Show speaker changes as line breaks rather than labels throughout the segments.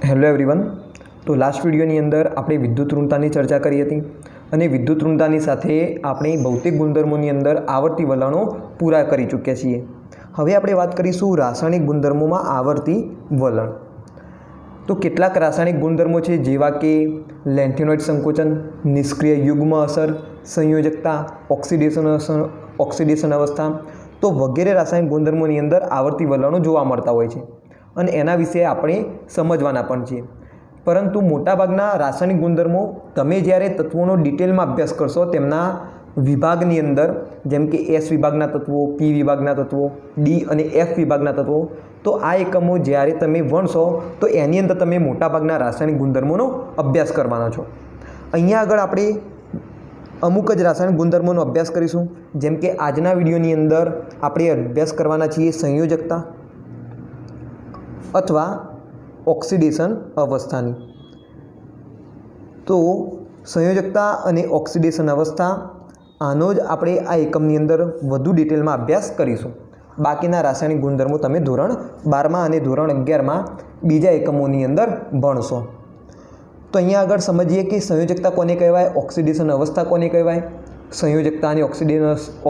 Hello everyone. તો last વિડીયોની અંદર આપણે વિદ્યુત ઋણતાની ચર્ચા કરી હતી અને વિદ્યુત ઋણતાની સાથે આપણે ભૌતિક ગુણધર્મોની અંદર આવર્તી વલણો પૂરા કરી ચૂક્યા છીએ। હવે આપણે વાત કરીશું રાસાયણિક ગુણધર્મોમાં આવર્તી વલણ। તો કેટલાક રાસાયણિક ગુણધર્મો છે જેવા કે લેન્થેનોઇડ સંકોચન, નિષ્ક્રિય યુગ્મ અસર, સંયોજકતા, ઓક્સિડેશન અવસ્થા, તો વગેરે રાસાયણિક ગુણધર્મોની અંદર આવર્તી વલણો જોવા મળતા હોય છે અને એના વિશે આપણે સમજવાના પણ છે। પરંતુ મોટાભાગના રાસાયણિક ગુણધર્મો તમે જ્યારે તત્વોનો ડિટેલમાં અભ્યાસ કરશો તેમના વિભાગની અંદર, જેમ કે એસ વિભાગના તત્વો, પી વિભાગના તત્વો, ડી અને એફ વિભાગના તત્વો, તો આ એકમો જ્યારે તમે ભણશો તો એની અંદર તમે મોટાભાગના રાસાયણિક ગુણધર્મોનો અભ્યાસ કરવાના છો। અહીંયા આગળ આપણે અમુક જ રાસાયણિક ગુણધર્મોનો અભ્યાસ કરીશું, જેમ કે આજના વિડીયોની અંદર આપણે અભ્યાસ કરવાના છીએ સંયોજકતા અથવા ઓક્સિડેશન અવસ્થાની। તો સંયોજકતા અને ઓક્સિડેશન અવસ્થા આનો જ આપણે આ એકમની અંદર વધુ ડિટેલમાં અભ્યાસ કરીશું। બાકીના રાસાયણિક ગુણધર્મો તમે ધોરણ 12માં અને ધોરણ 11માં બીજા એકમોની અંદર ભણશો। તો અહીંયા આગળ સમજીએ કે સંયોજકતા કોને કહેવાય, ઓક્સિડેશન અવસ્થા કોને કહેવાય। સંયોજકતા અને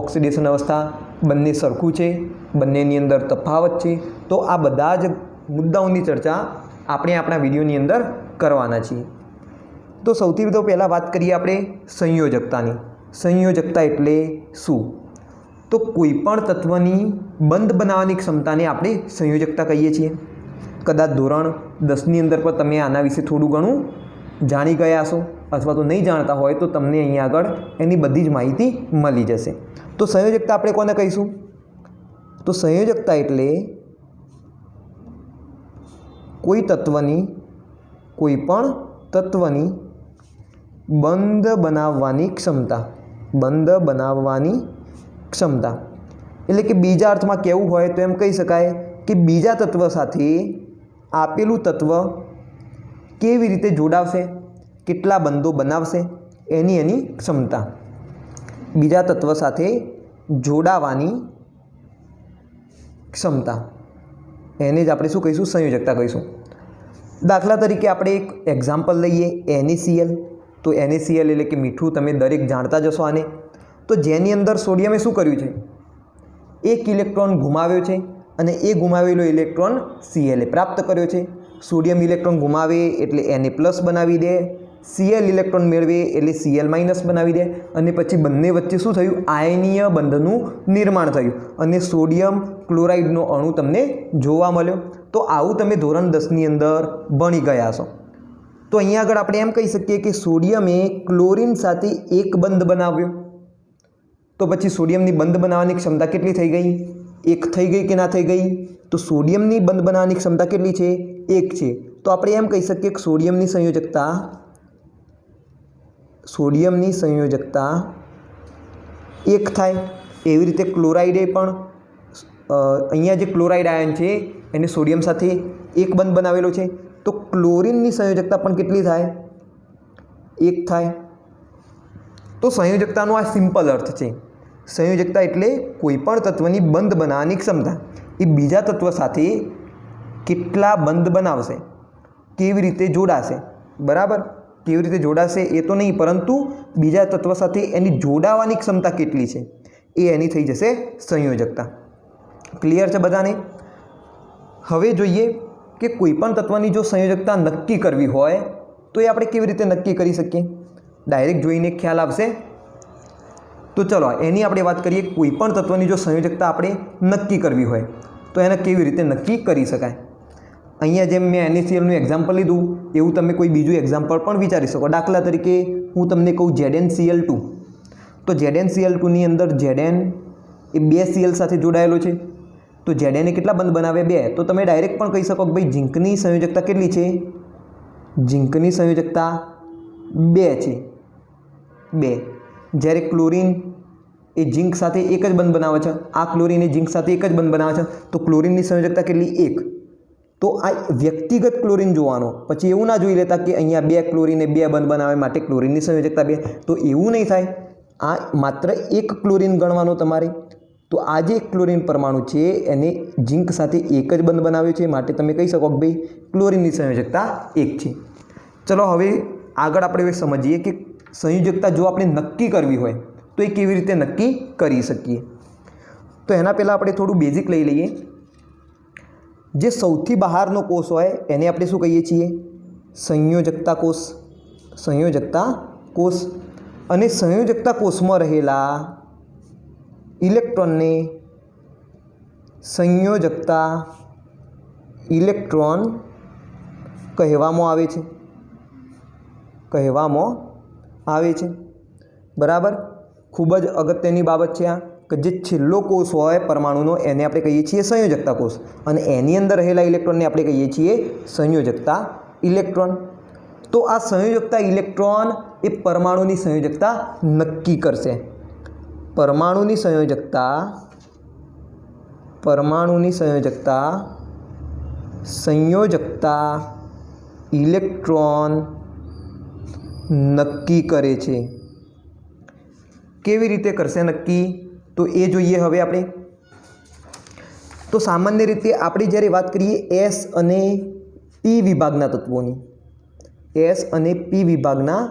ઓક્સિડેશન અવસ્થા બંને સરખું છે, બંનેની અંદર તફાવત છે। તો આ બધા જ મુદ્દાઓની ચર્ચા આપણે આપણા વિડીયોની અંદર કરવાના છીએ। તો સૌથી પહેલાં વાત કરીએ આપણે સંયોજકતાની। સંયોજકતા એટલે શું? તો કોઈપણ તત્વની બંધ બનાવવાની ક્ષમતાને આપણે સંયોજકતા કહીએ છીએ। કદાચ ધોરણ 10ની અંદર પણ તમે આના વિશે થોડું ઘણું જાણી ગયા હશો, અથવા તો નહીં જાણતા હોય તો તમને અહીંયા આગળ એની બધી જ માહિતી મળી જશે। તો સંયોજકતા આપણે કોને કહીશું? તો સંયોજકતા એટલે કોઈપણ તત્વની બંધ બનાવવાની ક્ષમતા। બંધ બનાવવાની ક્ષમતા એટલે કે બીજા અર્થમાં કહેવું હોય તો એમ કહી શકાય કે બીજા તત્વ સાથે આપેલું તત્વ કેવી રીતે જોડાવશે, કેટલા બંધો બનાવશે, એની ક્ષમતા। બીજા તત્વ સાથે જોડાવાની ક્ષમતા, એને જ આપણે શું કહીશું? સંયોજકતા કહીશું। દાખલા તરીકે આપણે એક એક્ઝામ્પલ લઈએ, NaCl। તો NaCl એટલે કે મીઠું, તમે દરેક જાણતા જ હશો આને। તો જેની અંદર સોડિયમે શું કર્યું છે? એક ઇલેક્ટ્રોન ગુમાવ્યો છે અને એ ગુમાવેલો ઇલેક્ટ્રોન Cl પ્રાપ્ત કર્યો છે। સોડિયમ ઇલેક્ટ્રોન ગુમાવે એટલે Na+ બનાવી દે, Cl ઇલેક્ટ્રોન મેળવે એટલે Cl- બનાવી દે, અને પછી બંને વચ્ચે શું થયું? આયનીય બંધનું નિર્માણ થયું અને સોડિયમ ક્લોરાઇડનો અણુ તમને જોવા મળ્યો। તો આવું તમે ધોરણ 10ની અંદર ભણી ગયા છો। તો અહીંયા આગળ આપણે એમ કહી શકીએ કે સોડિયમે ક્લોરીન સાથે એક બંધ બનાવ્યો, તો પછી સોડિયમની બંધ બનાવવાની ક્ષમતા કેટલી થઈ ગઈ? એક થઈ ગઈ કે ના થઈ ગઈ? તો સોડિયમની બંધ બનાવવાની ક્ષમતા કેટલી છે? એક છે। તો આપણે એમ કહી શકીએ કે સોડિયમની સંયોજકતા એક થાય। એવી રીતે ક્લોરાઇડે પણ અહીંયા જે ક્લોરાઇડ આયન છે એને સોડિયમ સાથે એક બંધ બનાવેલો છે, તો ક્લોરીનની સંયોજકતા પણ કેટલી થાય? એક થાય। તો સંયોજકતાનો આ સિમ્પલ અર્થ છે। સંયોજકતા એટલે કોઈપણ તત્વની બંધ બનાવવાની ક્ષમતા, એ બીજા તત્વ સાથે કેટલા બંધ બનાવશે, કેવી રીતે જોડાશે, બરાબર? કેવી રીતે જોડાશે એ તો નહીં, પરંતુ બીજા તત્વ સાથે એની જોડાવાની ક્ષમતા કેટલી છે એ એની થઈ જશે સંયોજકતા। ક્લિયર છે બધાને? હવે જોઈએ કે કોઈપણ તત્વની જો સંયોજકતા નક્કી કરવી હોય તો એ આપણે કેવી રીતે નક્કી કરી શકીએ? ડાયરેક્ટ જોઈને ખ્યાલ આવશે? તો ચલો એની આપણે વાત કરીએ। કોઈપણ તત્વની જો સંયોજકતા આપણે નક્કી કરવી હોય તો એને કેવી રીતે નક્કી કરી શકાય? અહીંયા જેમ મેં NaClનું એક્ઝામ્પલ લીધું એવું તમે કોઈ બીજું એક્ઝામ્પલ પણ વિચારી શકો। દાખલા તરીકે હું તમને કહું ZnCl2, તો ZnCl2ની અંદર Zn એ 2 Cl સાથે જોડાયેલો છે, તો Zn કેટલા બંધ બનાવે? 2। તો તમે ડાયરેક્ટ પણ કહી શકો કે ભાઈ ઝીંકની સંયોજકતા કેટલી છે? ઝીંકની સંયોજકતા 2 છે, 2। જ્યારે ક્લોરીન એ ઝીંક સાથે એક જ બંધ બનાવે છે, આ ક્લોરીન એ ઝીંક સાથે એક જ બંધ બનાવે છે, તો ક્લોરીનની સંયોજકતા કેટલી? 1। તો આ વ્યક્તિગત ક્લોરીન જોવાનો, પછી એવું ના જોઈ લેતા કે અહીંયા 2 ક્લોરીને 2 બંધ બનાવે માટે ક્લોરીનની સંયોજકતા 2, તો એવું નહીં થાય। આ માત્ર એક ક્લોરીન ગણવાનો તમારે। તો આ જે ક્લોરીન પરમાણુ છે એને ઝીંક સાથે એક જ બંધ બનાવ્યો છે, માટે તમે કહી શકો કે ભાઈ ક્લોરીનની સંયોજકતા 1 છે। ચલો હવે આગળ આપણે સમજીએ કે સંયોજકતા જો આપણે નક્કી કરવી હોય તો એ કેવી રીતે નક્કી કરી શકીએ। તો એના પહેલાં આપણે થોડું બેઝિક લઈ લઈએ। જે સૌથી બહારનો કોષ હોય એને આપણે શું કહીએ છીએ? સંયોજકતા કોષ। સંયોજકતા કોષ। અને સંયોજકતા કોષમાં રહેલા ઇલેક્ટ્રોનને સંયોજકતા ઇલેક્ટ્રોન કહેવામાં આવે છે। કહેવામાં આવે છે, બરાબર। ખૂબ જ અગત્યની બાબત છે આ, કે જે છેલ્લો કોષ હોય પરમાણુનો એને આપણે કહીએ છીએ સંયોજકતા કોષ, અને એની અંદર રહેલા ઇલેક્ટ્રોનને આપણે કહીએ છીએ સંયોજકતા ઇલેક્ટ્રોન। તો આ સંયોજકતા ઇલેક્ટ્રોન એ પરમાણુની સંયોજકતા નક્કી કરશે। પરમાણુની સંયોજકતા ઇલેક્ટ્રોન નક્કી કરે છે। કેવી રીતે કરશે નક્કી તો એ જોઈએ હવે આપણે। તો સામાન્ય રીતે આપણે જ્યારે વાત કરીએ એસ અને પી વિભાગના તત્વોની, એસ અને પી વિભાગના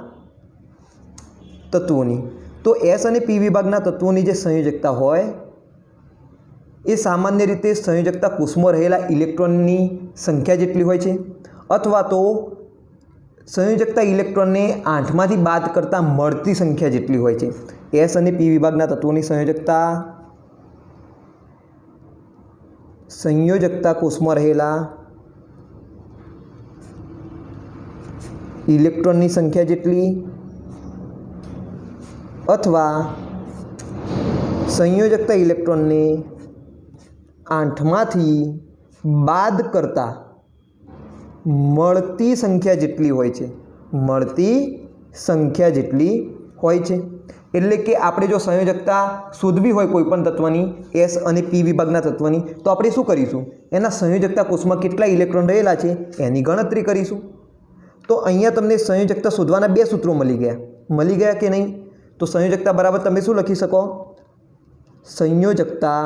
તત્વોની, તો એસ અને પી વિભાગના તત્વોની જે સંયોજકતા હોય એ સામાન્ય રીતે સંયોજકતા કોષમાં રહેલા ઇલેક્ટ્રોનની સંખ્યા જેટલી હોય છે, અથવા તો સંયોજકતા ઇલેક્ટ્રોનને 8માંથી બાદ કરતાં મળતી સંખ્યા જેટલી હોય છે। એસ અને પી વિભાગના તત્વોની સંયોજકતા કોષમાં રહેલા ઇલેક્ટ્રોનની સંખ્યા જેટલી, અથવા સંયોજકતા ઇલેક્ટ્રોનને 8માંથી બાદ કરતાં મળતી સંખ્યા જેટલી હોય છે। મળતી સંખ્યા જેટલી હોય છે। એટલે કે આપણે જો સંયોજકતા શોધવી હોય કોઈપણ તત્વની, એસ અને પી વિભાગના તત્વની, તો આપણે શું કરીશું? એના સંયોજકતા કોષમાં કેટલા ઇલેક્ટ્રોન રહેલા છે એની ગણતરી કરીશું। તો અહીંયા તમને સંયોજકતા શોધવાના 2 સૂત્રો મળી ગયા કે નહીં? તો સંયોજકતા બરાબર તમે શું લખી શકો? સંયોજકતા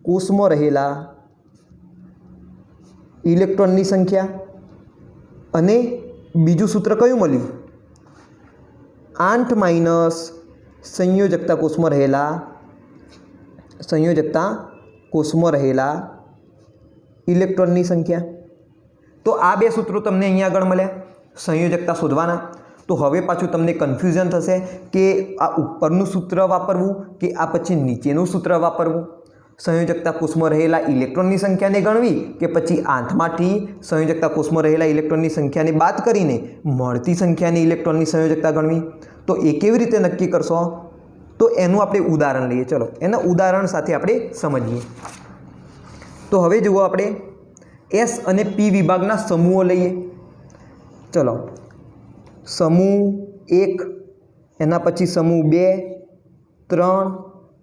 કોષમાં રહેલા ઇલેક્ટ્રોનની સંખ્યા, અને બીજું સૂત્ર કયું મળ્યું? 8 માઇનસ સંયોજકતા કોષમાં રહેલા ઇલેક્ટ્રોનની સંખ્યા। તો આ 2 સૂત્રો તમને અહીંયા આગળ મળ્યા સંયોજકતા શોધવાના। તો હવે પાછું તમને કન્ફ્યુઝન થશે કે આ ઉપરનું સૂત્ર વાપરવું કે આ પછી નીચેનું સૂત્ર વાપરવું। સંયોજકતા કોષમાં રહેલા ઇલેક્ટ્રોનની સંખ્યાને ગણવી કે પછી 8માંથી સંયોજકતા કોષમાં રહેલા ઇલેક્ટ્રોનની સંખ્યાને બાદ કરીને મળતી સંખ્યાની ઇલેક્ટ્રોનની સંયોજકતા ગણવી। તો એ કેવી રીતે નક્કી કરશો? તો એનું આપણે ઉદાહરણ લઈએ। ચલો એના ઉદાહરણ સાથે આપણે સમજીએ। તો હવે જુઓ આપણે એસ અને પી વિભાગના સમૂહો લઈએ। ચલો સમૂહ 1, એના પછી સમૂહ 2,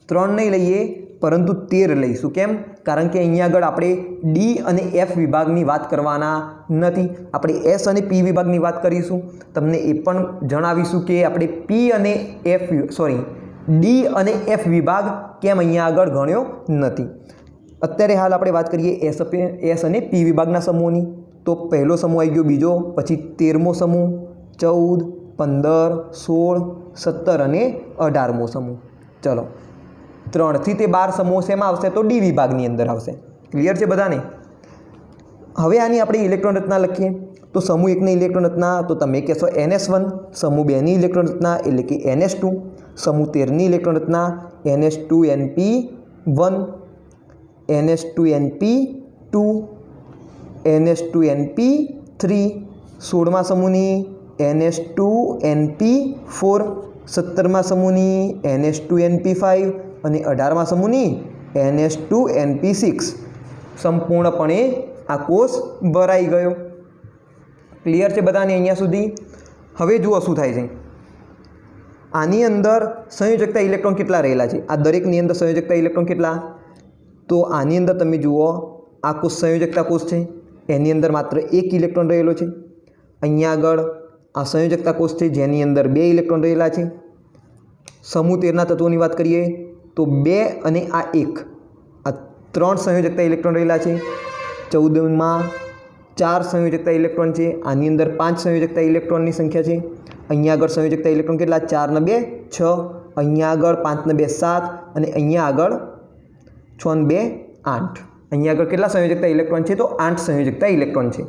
3 નહીં લઈએ પરંતુ 13 લઈશું। કેમ? કારણ કે અહીંયા આગળ આપણે ડી અને એફ વિભાગની વાત કરવાના નથી, આપણે એસ અને પી વિભાગની વાત કરીશું। તમને એ પણ જણાવીશું કે આપણે ડી અને એફ વિભાગ કેમ અહીંયા આગળ ગણ્યો નથી। અત્યારે હાલ આપણે વાત કરીએ એસ અને પી વિભાગના સમૂહની। તો પહેલો સમૂહ આવી ગયો, બીજો, પછી 13મો સમૂહ, 14, 15, 16, 17 અને 18મો સમૂહ। ચલો 3 થી તે 12 સમૂહ શેમાં આવશે? તો ડી વિભાગની અંદર આવશે। ક્લિયર છે બધાને? હવે આની આપણે ઇલેક્ટ્રોન રચના લખીએ। તો સમૂહ 1ની ઇલેક્ટ્રોન રચના તો તમે કહેશો NS1, સમૂહ 2ની ઇલેક્ટ્રોન રચના એટલે કે NS2, સમૂહ 13ની ઇલેક્ટ્રોન રચના NS2NP1, NS2NP2, NS2NP3, 16મા સમૂહની NS2NP4, 17મા સમૂહની NS2NP5 અને 18મા સમૂહની NS2NP6। સંપૂર્ણપણે આ કોષ ભરાઈ ગયો। ક્લિયર છે બધાને અહીંયા સુધી? હવે જુઓ શું થાય છે। આની અંદર સંયોજકતા ઇલેક્ટ્રોન કેટલા રહેલા છે? આ દરેકની અંદર સંયોજકતા ઇલેક્ટ્રોન કેટલા? તો આની અંદર તમે જુઓ આ કોષ સંયોજકતા કોષ છે, એની અંદર માત્ર 1 ઇલેક્ટ્રોન રહેલો છે। અહીંયા આગળ આ સંયોજકતા કોષ છે જેની અંદર 2 ઇલેક્ટ્રોન રહેલા છે। સમૂહ 13ના તત્વોની વાત કરીએ तो 2 અને આ 1 આ 3 સંયોજકતા ઇલેક્ટ્રોન રહેલા છે। 14માં 4 સંયોજકતા ઇલેક્ટ્રોન છે, આની અંદર 5 સંયોજકતા ઇલેક્ટ્રોનની સંખ્યા છે। અહીંયા આગળ સંયોજકતા ઇલેક્ટ્રોન કેટલા? 4 ને 2 6, અહીંયા આગળ 5 ને 2 7 અને અહીંયા આગળ 6 ને 2 8। અહીંયા આગળ કેટલા સંયોજકતા ઇલેક્ટ્રોન છે? તો 8 સંયોજકતા ઇલેક્ટ્રોન છે।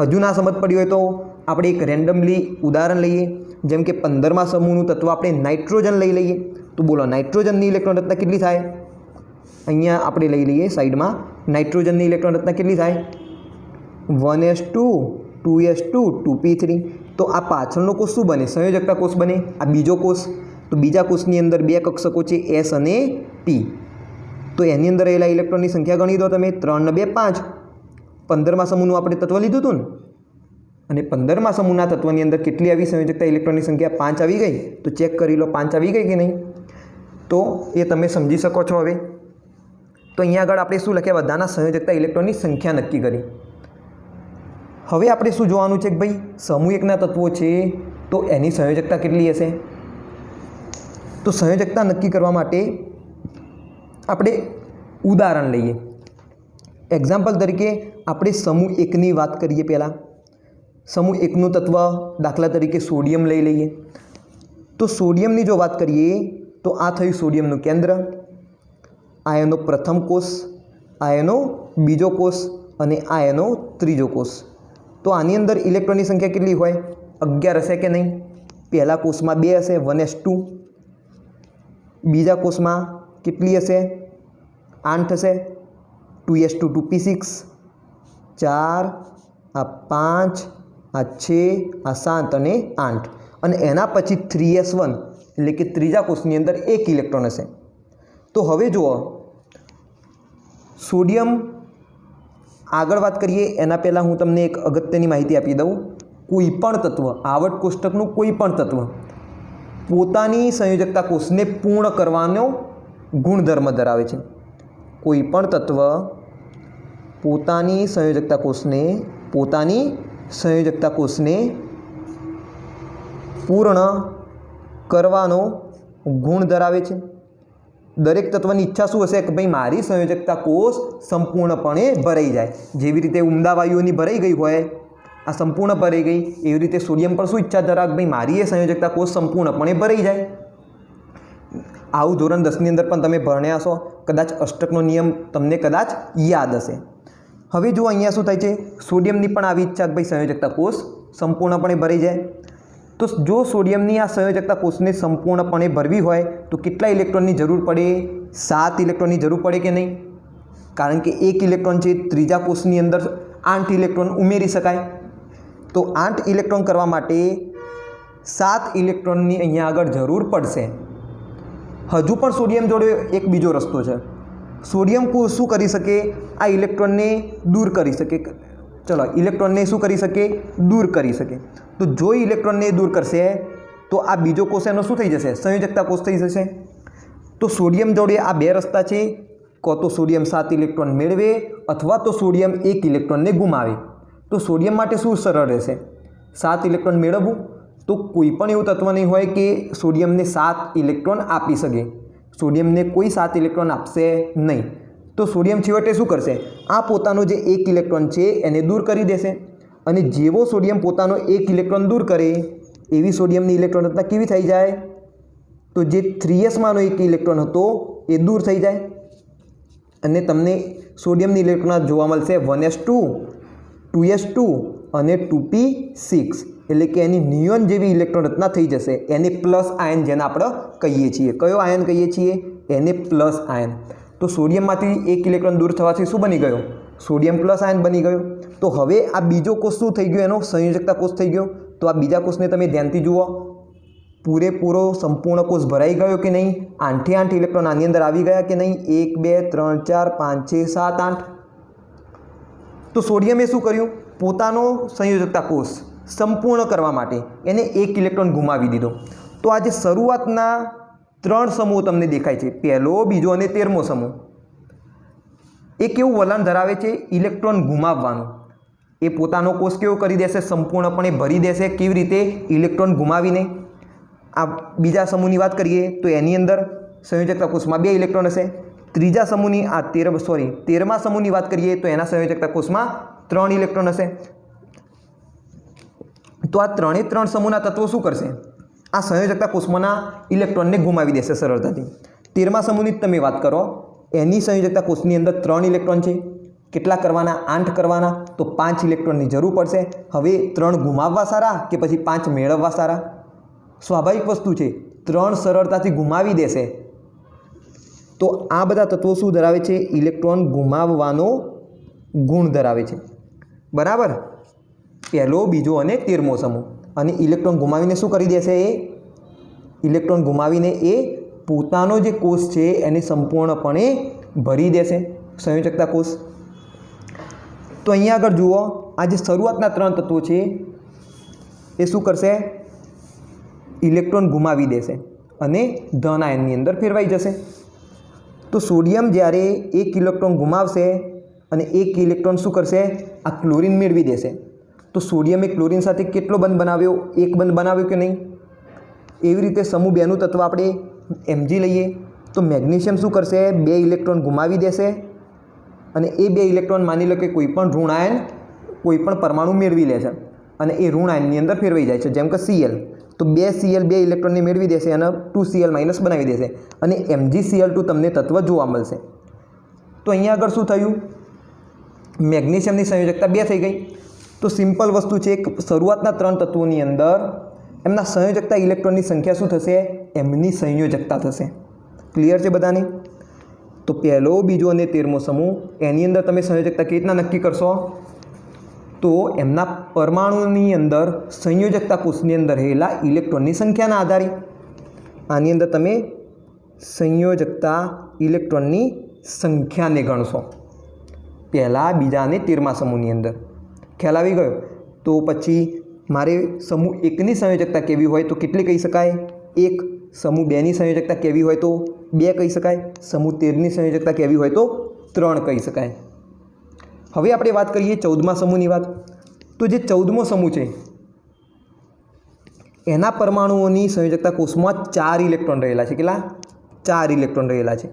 હજુ ના સમજ પડી હોય તો આપણે એક રેન્ડમલી ઉદાહરણ લઈએ, જેમ કે 15મા સમૂહનું તત્વ આપણે નાઇટ્રોજન લઈ લઈએ। તો બોલો નાઇટ્રોજનની ઇલેક્ટ્રોન રચના કેટલી થાય? અહીંયા આપણે લઈ લઈએ સાઈડમાં, નાઇટ્રોજનની ઇલેક્ટ્રોન રચના કેટલી થાય? 1s2 2s2 2p3। તો આ પાછળનો કોષ શું બને? સંયોજકતા કોષ બને। આ બીજો કોષ, તો બીજા કોષની અંદર 2 કક્ષકો છે s અને p। તો એની અંદર રહેલા ઇલેક્ટ્રોનની સંખ્યા ગણી દો તમે, 3 ને 2 5। 15મા સમૂહનું આપણે તત્વ લીધું હતું ને, અને 15મા સમૂહના તત્વની અંદર કેટલી આવી સંયોજકતા ઇલેક્ટ્રોનની સંખ્યા? 5 આવી ગઈ। તો ચેક કરી લો 5 આવી ગઈ કે નહીં, તો એ તમે સમજી શકો છો। હવે તો અહીંયા આગળ આપણે શું લખ્યા? બધાના સંયોજકતા ઇલેક્ટ્રોનની સંખ્યા નક્કી કરી। હવે આપણે શું જોવાનું છે કે ભાઈ સમૂહ એકના તત્વો છે તો એની સંયોજકતા કેટલી હશે? તો સંયોજકતા નક્કી કરવા માટે આપણે ઉદાહરણ લઈએ। એક્ઝામ્પલ તરીકે આપણે સમૂહ એકની વાત કરીએ। પહેલાં સમૂહ એકનું તત્વ દાખલા તરીકે સોડિયમ લઈ લઈએ। તો સોડિયમની જો વાત કરીએ તો આ થયું સોડિયમનું કેન્દ્ર, આ એનો પ્રથમ કોષ, આ એનો બીજો કોષ અને આ એનો ત્રીજો કોષ। તો આની અંદર ઇલેક્ટ્રોનની સંખ્યા કેટલી હોય? 11 હશે કે નહીં? પહેલા કોષમાં 2 હશે 1s2, બીજા કોષમાં કેટલી હશે? 8 હશે 2s2 2p6, 4 આ 5 આ 6 આ 7 અને 8, અને એના પછી 3s1 એટલે કે ત્રીજા કોષની અંદર 1 ઇલેક્ટ્રોન હશે। તો હવે જુઓ સોડિયમ આગળ વાત કરીએ એના પહેલાં હું તમને એક અગત્યની માહિતી આપી દઉં। કોઈ પણ તત્વ, આવર્ત કોષ્ટકનું કોઈ પણ તત્વ પોતાની સંયોજકતા કોષને પૂર્ણ કરવાનો ગુણધર્મ ધરાવે છે। કોઈ પણ તત્વ પોતાની સંયોજકતા કોષને પૂર્ણ કરવાનો ગુણ ધરાવે છે। દરેક તત્વની ઈચ્છા શું હશે કે ભાઈ મારી સંયોજકતા કોષ સંપૂર્ણપણે ભરાઈ જાય। જેવી રીતે ઉમદા વાયુઓની ભરાઈ ગઈ હોય, આ સંપૂર્ણ ભરાઈ ગઈ, એવી રીતે સોડિયમ પણ શું ઈચ્છા ધરાવે? ભાઈ મારી એ સંયોજકતા કોષ સંપૂર્ણપણે ભરાઈ જાય। આવું ધોરણ 10ની અંદર પણ તમે ભણ્યા છો, કદાચ અષ્ટકનો નિયમ તમને કદાચ યાદ હશે। હવે જો અહીંયા શું થાય છે? સોડિયમની પણ આવી ઈચ્છા કે ભાઈ સંયોજકતા કોષ સંપૂર્ણપણે ભરાઈ જાય। તો જો સોડિયમની આ સંયોજકતા કોષને સંપૂર્ણપણે ભરવી હોય તો કેટલા ઇલેક્ટ્રોનની જરૂર પડે? 7 ઇલેક્ટ્રોનની જરૂર પડે કે નહીં? કારણ કે 1 ઇલેક્ટ્રોન છે, ત્રીજા કોષની અંદર 8 ઇલેક્ટ્રોન ઉમેરી શકાય। તો 8 ઇલેક્ટ્રોન કરવા માટે 7 ઇલેક્ટ્રોનની અહીંયા આગળ જરૂર પડશે। હજુ પણ સોડિયમ જોડે એક બીજો રસ્તો છે। સોડિયમ શું કરી શકે? આ ઇલેક્ટ્રોનને દૂર કરી શકે। ચલો ઇલેક્ટ્રોનને શું કરી શકે? દૂર કરી શકે। તો જો ઇલેક્ટ્રોનને દૂર કરશે તો આ બીજો કોષ એનો શું થઈ જશે? સંયોજકતા કોષ થઈ જશે। તો સોડિયમ જોડે આ બે રસ્તા છે, કાં તો સોડિયમ 7 ઇલેક્ટ્રોન મેળવે અથવા તો સોડિયમ 1 ઇલેક્ટ્રોનને ગુમાવે। તો સોડિયમ માટે શું સરળ રહેશે? 7 ઇલેક્ટ્રોન મેળવવું। તો કોઈ પણ એવું તત્વ નહીં હોય કે સોડિયમને 7 ઇલેક્ટ્રોન આપી શકે। સોડિયમને કોઈ 7 ઇલેક્ટ્રોન આપશે નહીં। તો સોડિયમ છેવટે શું કરશે? આ પોતાનો જે 1 ઇલેક્ટ્રોન છે એને દૂર કરી દેશે, અને જેવો સોડિયમ પોતાનો 1 ઇલેક્ટ્રોન દૂર કરે એવી સોડિયમની ઇલેક્ટ્રોન રચના કેવી થઈ જાય? તો જે 3sમાંનો 1 ઇલેક્ટ્રોન હતો એ દૂર થઈ જાય, અને તમને સોડિયમની ઇલેક્ટ્રોન જોવા મળશે 1s2 2s2 અને 2p6, એટલે કે એની નિયોન જેવી ઇલેક્ટ્રોન રચના થઈ જશે। એને પ્લસ આયન જેને આપણે કહીએ છીએ। કયો આયન કહીએ છીએ? એને પ્લસ આયન। તો સોડિયમમાંથી 1 ઇલેક્ટ્રોન દૂર થવાથી શું બની ગયો? સોડિયમ પ્લસ આયન બની ગયો। તો હવે આ બીજો કોષ શું થઈ ગયો? એનો સંયોજકતા કોષ થઈ ગયો। તો આ બીજા કોષને તમે ધ્યાનથી જુઓ, પૂરેપૂરો સંપૂર્ણ કોષ ભરાઈ ગયો કે નહીં? 8 8 ઇલેક્ટ્રોન આની અંદર આવી ગયા કે નહીં? 1 2 3 4 5 6 7 8। તો સોડિયમે શું કર્યું? પોતાનો સંયોજકતા કોષ સંપૂર્ણ કરવા માટે એને 1 ઇલેક્ટ્રોન ગુમાવી દીધો। તો આ જે શરૂઆતના 3 સમૂહ તમને દેખાય છે, પહેલો, બીજો અને 13મો સમૂહ, એ કેવું વલણ ધરાવે છે? ઇલેક્ટ્રોન ગુમાવવાનું। એ પોતાનો કોષ કેવો કરી દેશે? સંપૂર્ણપણે ભરી દેશે। કેવી રીતે? ઇલેક્ટ્રોન ગુમાવીને। આ બીજા સમૂહની વાત કરીએ તો એની અંદર સંયોજકતા કોષમાં 2 ઇલેક્ટ્રોન હશે। ત્રીજા સમૂહની આ 13મા સમૂહની વાત કરીએ તો એના સંયોજકતા કોષમાં 3 ઇલેક્ટ્રોન હશે। તો આ 3 સમૂહના તત્વો શું કરશે? આ સંયોજકતા કોષમાંના ઇલેક્ટ્રોનને ગુમાવી દેશે સરળતાથી। 13મા સમૂહની તમે વાત કરો, એની સંયોજકતા કોષની અંદર 3 ઇલેક્ટ્રોન છે। કેટલા કરવાના? 8 કરવાના। તો 5 ઇલેક્ટ્રોનની જરૂર પડશે। હવે 3 ગુમાવવા સારા કે પછી 5 મેળવવા સારા? સ્વાભાવિક વસ્તુ છે, 3 સરળતાથી ગુમાવી દેશે। તો આ બધા તત્વો શું ધરાવે છે? ઇલેક્ટ્રોન ગુમાવવાનો ગુણ ધરાવે છે, બરાબર। પહેલો, બીજો અને 13મો સમૂહ। અને ઇલેક્ટ્રોન ગુમાવીને શું કરી દેશે? ઇલેક્ટ્રોન ગુમાવીને એ પોતાનો જે કોષ છે એને સંપૂર્ણપણે ભરી દેશે, સંયોજકતા કોષ। તો અહીંયા આગળ જુઓ, આ જે શરૂઆતના 3 તત્વો છે એ શું કરશે? ઇલેક્ટ્રોન ગુમાવી દેશે અને ધન આયનની અંદર ફેરવાઈ જશે। તો સોડિયમ જ્યારે 1 ઇલેક્ટ્રોન ગુમાવશે અને 1 ઇલેક્ટ્રોન શું કરશે? આ ક્લોરીન મેળવી દેશે। તો સોડિયમે ક્લોરીન સાથે કેટલો બંધ બનાવ્યો? 1 બંધ બનાવ્યો કે નહીં? એવી રીતે સમૂહ 2નું તત્વ આપણે Mg લઈએ તો મેગ્નેશિયમ શું કરશે? 2 ઇલેક્ટ્રોન ગુમાવી દેશે અને એ 2 ઇલેક્ટ્રોન માની લો કે કોઈ પણ ઋણ આયન, કોઈ પણ પરમાણુ મેળવી લે છે અને એ ઋણ આયનની અંદર ફેરવાઈ જાય છે, જેમ કે Cl। તો 2Cl 2 ઇલેક્ટ્રોનને મેળવી દેશે અને 2Cl- બનાવી દેશે અને MgCl2 તમને તત્વ જોવા મળશે। તો અહીંયા આગળ શું થયું? મેગ્નેશિયમની સંયોજકતા 2 થઈ ગઈ। તો સિમ્પલ વસ્તુ છે, શરૂઆતના 3 તત્વોની અંદર એમના સંયોજકતા ઇલેક્ટ્રોનની સંખ્યા શું થશે? એમની સંયોજકતા થશે। ક્લિયર છે બધાને? તો પહેલો, બીજો અને 13મો સમૂહ, એની અંદર તમે સંયોજકતા કેવી રીતના નક્કી કરશો? તો એમના પરમાણુની અંદર સંયોજકતા કોષની અંદર રહેલા ઇલેક્ટ્રોનની સંખ્યાના આધારે આની અંદર તમે સંયોજકતા ઇલેક્ટ્રોનની સંખ્યાને ગણશો, પહેલા, બીજા અને 13મા સમૂહની અંદર। ખ્યાલ આવી ગયો? તો પછી મારે સમૂહ 1ની સંયોજકતા કેવી હોય તો કેટલી કહી શકાય? 1। સમૂહ 2ની સંયોજકતા કેવી હોય તો 2 કહી શકાય। સમૂહ 13ની સંયોજકતા કેવી હોય તો 3 કહી શકાય। હવે આપણે વાત કરીએ 14મા સમૂહની વાત। તો જે 14મો સમૂહ છે એના પરમાણુઓની સંયોજકતા કોષમાં 4 ઇલેક્ટ્રોન રહેલા છે। કેટલા? 4 ઇલેક્ટ્રોન રહેલા છે।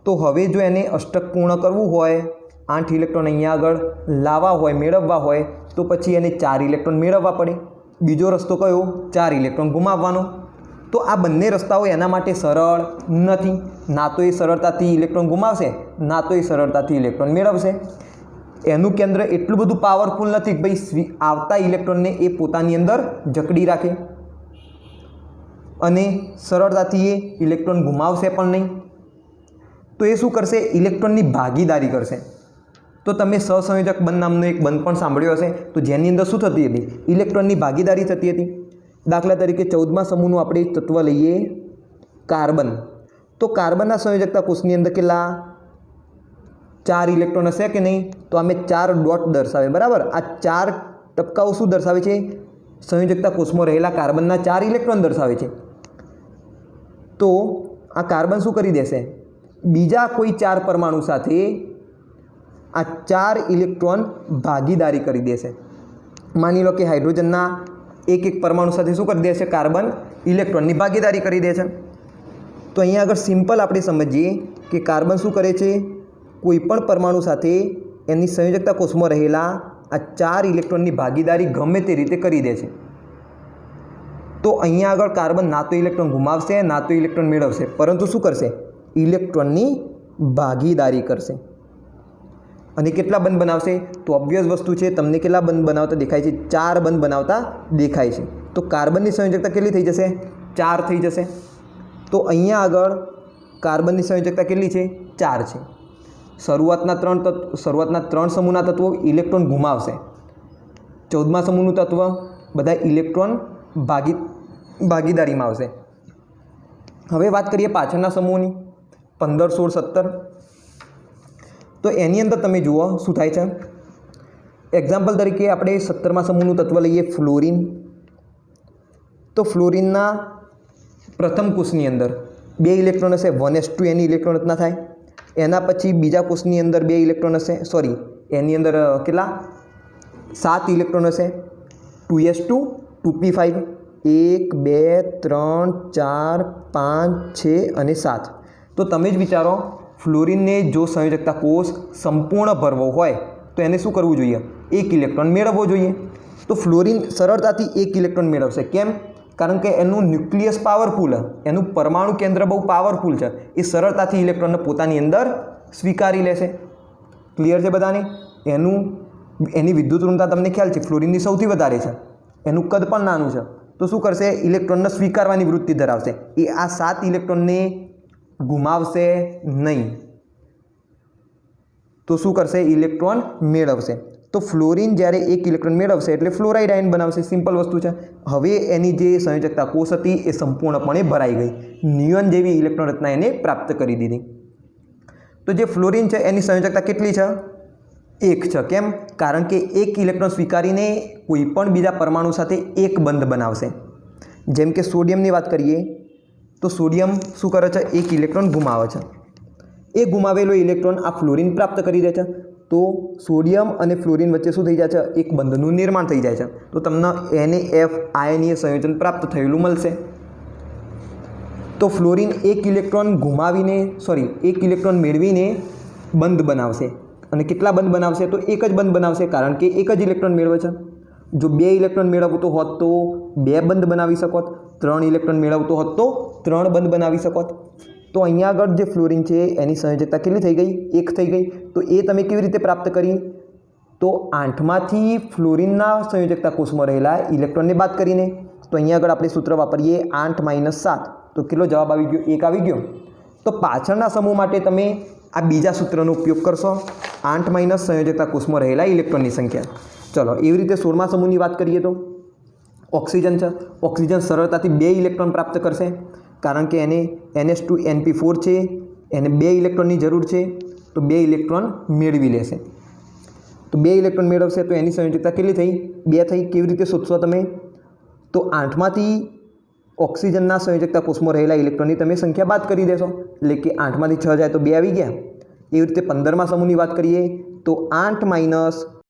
તો હવે જો એને અષ્ટક પૂર્ણ કરવું હોય, 8 ઇલેક્ટ્રોન અહીંયા આગળ લાવવા હોય, મેળવવા હોય, તો પછી એને 4 ઇલેક્ટ્રોન મેળવવા પડે। બીજો રસ્તો કયો? 4 ઇલેક્ટ્રોન ગુમાવવાનો। તો આ બંને રસ્તાઓ એના માટે સરળ નથી। ના તો એ સરળતાથી ઇલેક્ટ્રોન ગુમાવશે, ના તો એ સરળતાથી ઇલેક્ટ્રોન મેળવશે। એનું કેન્દ્ર એટલું બધું પાવરફુલ નથી કે ભાઈ આવતા ઇલેક્ટ્રોનને એ પોતાની અંદર જકડી રાખે અને સરળતાથી એ ઇલેક્ટ્રોન ગુમાવશે પણ નહીં। તો એ શું કરશે? ઇલેક્ટ્રોનની ભાગીદારી કરશે। તો તમે સહસંયોજક બંધ નામનો એક બંધ પણ સાંભળ્યો હશે, તો જેની અંદર શું થતી હતી? ઇલેક્ટ્રોનની ભાગીદારી થતી હતી। દાખલા તરીકે 14મા સમૂહનું આપણે તત્વ લઈએ કાર્બન। તો કાર્બનના સંયોજકતા કોષની અંદર કેટલા? 4 ઇલેક્ટ્રોન હશે કે નહીં? તો અમે 4 ડોટ દર્શાવે, બરાબર। આ 4 ટપકાઓ શું દર્શાવે છે? સંયોજકતા કોષમાં રહેલા કાર્બનના 4 ઇલેક્ટ્રોન દર્શાવે છે। તો આ કાર્બન શું કરી દેશે? બીજા કોઈ 4 પરમાણુ સાથે આ 4 ઇલેક્ટ્રોન ભાગીદારી કરી દેશે। માની લો કે હાઇડ્રોજનના એક પરમાણુ સાથે શું કરી દેશે? કાર્બન ઇલેક્ટ્રોનની ભાગીદારી કરી દે છે। તો અહીંયા આગળ સિમ્પલ આપણે સમજીએ કે કાર્બન શું કરે છે? કોઈપણ પરમાણુ સાથે એની સંયોજકતા કોષમાં રહેલા આ 4 ઇલેક્ટ્રોનની ભાગીદારી ગમે તે રીતે કરી દે છે। તો અહીંયા આગળ કાર્બન ના તો ઇલેક્ટ્રોન ગુમાવશે, ના તો ઇલેક્ટ્રોન મેળવશે, પરંતુ શું કરશે? ઇલેક્ટ્રોનની ભાગીદારી કરશે। અને કેટલા બંધ બનાવશે? તો ઓબ્વિયસ વસ્તુ છે, તમને કેટલા બંધ બનાવતા દેખાય છે? 4 બંધ બનાવતા દેખાય છે। તો કાર્બનની સંયોજકતા કેટલી થઈ જશે? 4 થઈ જશે। તો અહીંયા આગળ કાર્બનની સંયોજકતા કેટલી છે? 4 છે। શરૂઆતના 3 સમૂહના તત્વો ઇલેક્ટ્રોન ગુમાવશે। 14મા સમૂહનું તત્વ બધા ઇલેક્ટ્રોન ભાગીદારીમાં આવશે। હવે વાત કરીએ પાછળના સમૂહની 15, 16, 17। તો એની અંદર તમે જુઓ શું થાય છે। એક્ઝામ્પલ તરીકે આપણે 17મા સમૂહનું તત્વ લઈએ ફ્લોરિન। તો ફ્લોરિનના પ્રથમ કોષની અંદર 2 ઇલેક્ટ્રોન હશે, 1s2 એની ઇલેક્ટ્રોન રચના થાય। એના પછી બીજા કોષની અંદર 2 ઇલેક્ટ્રોન હશે, સોરી એની અંદર કેટલા? 7 ઇલેક્ટ્રોન હશે, 2s2 2p5। 1 2 3 4 5 6 અને 7. તો તમે જ વિચારો, ફ્લોરિનને જો સંયોજકતા કોષ સંપૂર્ણ ભરવો હોય તો એને શું કરવું જોઈએ? 1 ઇલેક્ટ્રોન મેળવવો જોઈએ. તો ફ્લોરિન સરળતાથી 1 ઇલેક્ટ્રોન મેળવશે. કેમ? કારણ કે એનું ન્યુક્લિયસ પાવરફુલ, એનું પરમાણુ કેન્દ્ર બહુ પાવરફુલ છે. એ સરળતાથી ઇલેક્ટ્રોનને પોતાની અંદર સ્વીકારી લેશે. ક્લિયર છે બધાને? એની વિદ્યુત ઋણતા તમને ખ્યાલ છે, ફ્લોરિનની સૌથી વધારે છે. એનું કદ પણ નાનું છે. તો શું કરશે? ઇલેક્ટ્રોનને સ્વીકારવાની વૃત્તિ ધરાવશે. એ આ 7 ઇલેક્ટ્રોનને ગુમાવશે નહીં. તો શું કરશે? ઇલેક્ટ્રોન મેળવશે. તો ફ્લોરિન જ્યારે 1 ઇલેક્ટ્રોન મેળવશે એટલે ફ્લોરાઇડ આયન બનાવશે. સિમ્પલ વસ્તુ છે. હવે એની જે સંયોજકતા કોષ હતી એ સંપૂર્ણપણે ભરાઈ ગઈ. નિયોન જેવી ઇલેક્ટ્રોન રચના એને પ્રાપ્ત કરી દીધી. તો જે ફ્લોરિન છે એની સંયોજકતા કેટલી છે? 1 છે. કેમ? કારણ કે 1 ઇલેક્ટ્રોન સ્વીકારીને કોઈ પણ બીજા પરમાણુ સાથે એક બંધ બનાવશે. જેમ કે સોડિયમની વાત કરીએ તો સોડિયમ શું કરે છે? 1 ઇલેક્ટ્રોન ગુમાવે છે. એ ગુમાવેલો ઇલેક્ટ્રોન આ ફ્લોરિન પ્રાપ્ત કરી દે છે. તો સોડિયમ અને ફ્લોરિન વચ્ચે શું થઈ જાય છે? એક બંધનું નિર્માણ થઈ જાય છે. તો તમને NaF આયનીય સંયોજન પ્રાપ્ત થયેલું મળશે. તો ફ્લોરિન 1 ઇલેક્ટ્રોન મેળવીને બંધ બનાવશે. અને કેટલા બંધ બનાવશે? તો એક જ બંધ બનાવશે, કારણ કે એક જ ઇલેક્ટ્રોન મેળવે છે. જો 2 ઇલેક્ટ્રોન મેળવતો હોત તો 2 બંધ બનાવી શકત. 3 ઇલેક્ટ્રોન મેળવતો હોત તો 3 બંધ બનાવી શકત. તો અહીંયા આગળ જે ફ્લોરિન છે એની સંયોજકતા કેટલી થઈ ગઈ? 1 થઈ ગઈ. તો એ તમે કેવી રીતે પ્રાપ્ત કરી? તો 8માંથી ફ્લોરિનના સંયોજકતા કોષમાં રહેલા ઇલેક્ટ્રોનને બાદ કરીને. તો અહીંયા આગળ આપણે સૂત્ર વાપરીએ 8 - 7. તો કેટલો જવાબ આવી ગયો? 1 આવી ગયો. તો પાછળના સમૂહ માટે તમે આ બીજા સૂત્રનો ઉપયોગ કરશો. 8 - સંયોજકતા કોષમાં રહેલા ઇલેક્ટ્રોનની સંખ્યા. ચલો, એવી રીતે 16મા સમૂહની વાત કરીએ તો ઓક્સિજન છે. ઓક્સિજન સરળતાથી 2 ઇલેક્ટ્રોન પ્રાપ્ત કરશે, કારણ કે એને NH2NP4 છે. એને 2 ઇલેક્ટ્રોનની જરૂર છે. તો 2 ઇલેક્ટ્રોન મેળવી લેશે. તો 2 ઇલેક્ટ્રોન મેળવશે તો એની સંયોજકતા કેટલી થઈ? 2 થઈ. કેવી રીતે શોધશો તમે? તો 8માંથી ઓક્સિજનના સંયોજકતા કોષમાં રહેલા ઇલેક્ટ્રોનની તમે સંખ્યા બાદ કરી દેશો. એટલે કે 8માંથી 6 જાય તો 2 આવી ગયા. એવી રીતે 15મા સમૂહની વાત કરીએ તો 8 -